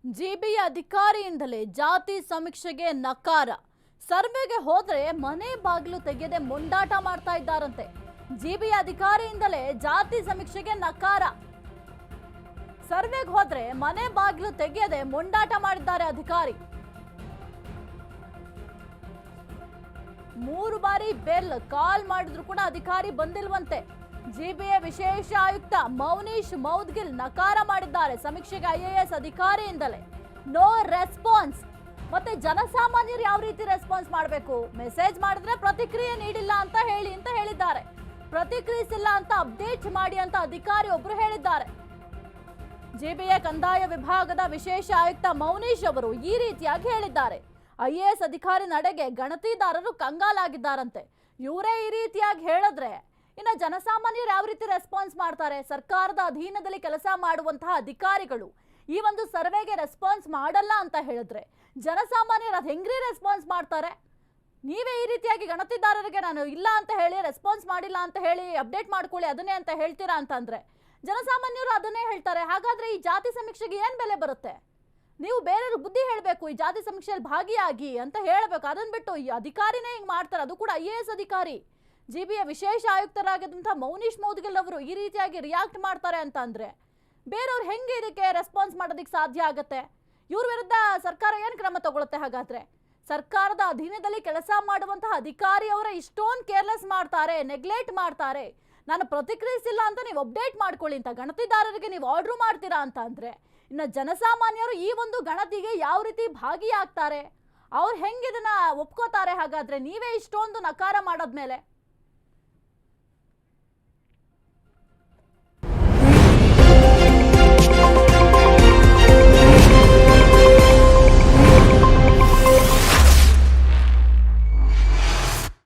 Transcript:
ಜಿಬಿಯ ಅಧಿಕಾರಿಯಿಂದಲೇ ಜಾತಿ ಸಮೀಕ್ಷೆಗೆ ನಕಾರ. ಸರ್ವೆಗೆ ಹೋದ್ರೆ ಮನೆ ಬಾಗಿಲು ತೆಗೆಯದೆ ಮುಂಡಾಟ ಮಾಡ್ತಾ ಇದ್ದಾರಂತೆ. ಜಿಬಿಯ ಅಧಿಕಾರಿಯಿಂದಲೇ ಜಾತಿ ಸಮೀಕ್ಷೆಗೆ ನಕಾರ. ಸರ್ವೆಗೆ ಹೋದ್ರೆ ಮನೆ ಬಾಗಿಲು ತೆಗೆಯದೆ ಮುಂಡಾಟ ಮಾಡಿದ್ದಾರೆ ಅಧಿಕಾರಿ. 3 ಬಾರಿ ಬೆಲ್ ಕಾಲ್ ಮಾಡಿದ್ರು ಕೂಡ ಅಧಿಕಾರಿ ಬಂದಿಲ್ವಂತೆ. ಜಿಬಿಎ ವಿಶೇಷ ಆಯುಕ್ತ ಮೌನೀಶ್ ಮೌದ್ಗಿಲ್ ನಕಾರ ಮಾಡಿದ್ದಾರೆ. ಸಮೀಕ್ಷೆಗೆ IAS ಅಧಿಕಾರಿಯಿಂದಲೇ ನೋ ರೆಸ್ಪಾನ್ಸ್. ಮತ್ತೆ ಜನಸಾಮಾನ್ಯರು ಯಾವ ರೀತಿ ರೆಸ್ಪಾನ್ಸ್ ಮಾಡಬೇಕು? ಮೆಸೇಜ್ ಮಾಡಿದ್ರೆ ಪ್ರತಿಕ್ರಿಯೆ ನೀಡಿಲ್ಲ ಅಂತ ಹೇಳಿದ್ದಾರೆ. ಪ್ರತಿಕ್ರಿಯಿಸಿಲ್ಲ ಅಂತ ಅಪ್ಡೇಟ್ ಮಾಡಿ ಅಂತ ಅಧಿಕಾರಿ ಒಬ್ರು ಹೇಳಿದ್ದಾರೆ. ಜಿಬಿಎ ಕಂದಾಯ ವಿಭಾಗದ ವಿಶೇಷ ಆಯುಕ್ತ ಮೌನೀಶ್ ಅವರು ಈ ರೀತಿಯಾಗಿ ಹೇಳಿದ್ದಾರೆ. IAS ಅಧಿಕಾರಿ ನಡೆಗೆ ಗಣತಿದಾರರು ಕಂಗಾಲಾಗಿದ್ದಾರಂತೆ. ಇವರೇ ಈ ರೀತಿಯಾಗಿ ಹೇಳಿದ್ರೆ ಇನ್ನು ಜನಸಾಮಾನ್ಯರು ಯಾವ ರೀತಿ ರೆಸ್ಪಾನ್ಸ್ ಮಾಡ್ತಾರೆ? ಸರ್ಕಾರದ ಅಧೀನದಲ್ಲಿ ಕೆಲಸ ಮಾಡುವಂತಹ ಅಧಿಕಾರಿಗಳು ಈ ಒಂದು ಸರ್ವೆಗೆ ರೆಸ್ಪಾನ್ಸ್ ಮಾಡಲ್ಲ ಅಂತ ಹೇಳಿದ್ರೆ ಜನಸಾಮಾನ್ಯರು ಅದು ಹೆಂಗ್ರಿ ರೆಸ್ಪಾನ್ಸ್ ಮಾಡ್ತಾರೆ? ನೀವೇ ಈ ರೀತಿಯಾಗಿ ಗಣತಿದಾರರಿಗೆ ನಾನು ಇಲ್ಲ ಅಂತ ಹೇಳಿ ರೆಸ್ಪಾನ್ಸ್ ಮಾಡಿಲ್ಲ ಅಂತ ಹೇಳಿ ಅಪ್ಡೇಟ್ ಮಾಡ್ಕೊಳ್ಳಿ ಅದನ್ನೇ ಅಂತ ಹೇಳ್ತೀರಾ ಅಂತಂದ್ರೆ ಜನಸಾಮಾನ್ಯರು ಅದನ್ನೇ ಹೇಳ್ತಾರೆ. ಹಾಗಾದ್ರೆ ಈ ಜಾತಿ ಸಮೀಕ್ಷೆಗೆ ಏನ್ ಬೆಲೆ ಬರುತ್ತೆ? ನೀವು ಬೇರೆಯವ್ರಿಗೆ ಬುದ್ಧಿ ಹೇಳಬೇಕು, ಈ ಜಾತಿ ಸಮೀಕ್ಷೆಯಲ್ಲಿ ಭಾಗಿಯಾಗಿ ಅಂತ ಹೇಳಬೇಕು. ಅದನ್ನ ಬಿಟ್ಟು ಈ ಅಧಿಕಾರಿನೇ ಹಿಂಗ್ ಮಾಡ್ತಾರೆ, ಅದು ಕೂಡ IAS ಅಧಿಕಾರಿ. ಜಿಬಿಯ ವಿಶೇಷ ಆಯುಕ್ತರಾಗಿದ್ದಂತಹ ಮೌನೀಶ್ ಮೌದ್ಗಿಲ್ ಅವರು ಈ ರೀತಿಯಾಗಿ ರಿಯಾಕ್ಟ್ ಮಾಡ್ತಾರೆ ಅಂತ ಅಂದ್ರೆ ಬೇರೆಯವ್ರು ಹೆಂಗೆ ಇದಕ್ಕೆ ರೆಸ್ಪಾನ್ಸ್ ಮಾಡೋದಕ್ಕೆ ಸಾಧ್ಯ ಆಗುತ್ತೆ? ಇವ್ರ ವಿರುದ್ಧ ಸರ್ಕಾರ ಏನು ಕ್ರಮ ತಗೊಳುತ್ತೆ? ಹಾಗಾದ್ರೆ ಸರ್ಕಾರದ ಅಧೀನದಲ್ಲಿ ಕೆಲಸ ಮಾಡುವಂತಹ ಅಧಿಕಾರಿಯವರ ಇಷ್ಟೊಂದು ಕೇರ್ಲೆಸ್ ಮಾಡ್ತಾರೆ, ನೆಗ್ಲೆಕ್ಟ್ ಮಾಡ್ತಾರೆ. ನಾನು ಪ್ರತಿಕ್ರಿಯಿಸಿಲ್ಲ ಅಂತ ನೀವು ಅಪ್ಡೇಟ್ ಮಾಡ್ಕೊಳ್ಳಿ ಅಂತ ಗಣತಿದಾರರಿಗೆ ನೀವು ಆರ್ಡರ್ ಮಾಡ್ತೀರಾ ಅಂತ ಅಂದ್ರೆ ಇನ್ನು ಜನಸಾಮಾನ್ಯರು ಈ ಒಂದು ಗಣತಿಗೆ ಯಾವ ರೀತಿ ಭಾಗಿಯಾಗ್ತಾರೆ? ಅವ್ರು ಹೆಂಗೆ ಇದನ್ನ ಒಪ್ಕೋತಾರೆ? ಹಾಗಾದ್ರೆ ನೀವೇ ಇಷ್ಟೊಂದು ನಕಾರ ಮಾಡೋದ್ಮೇಲೆ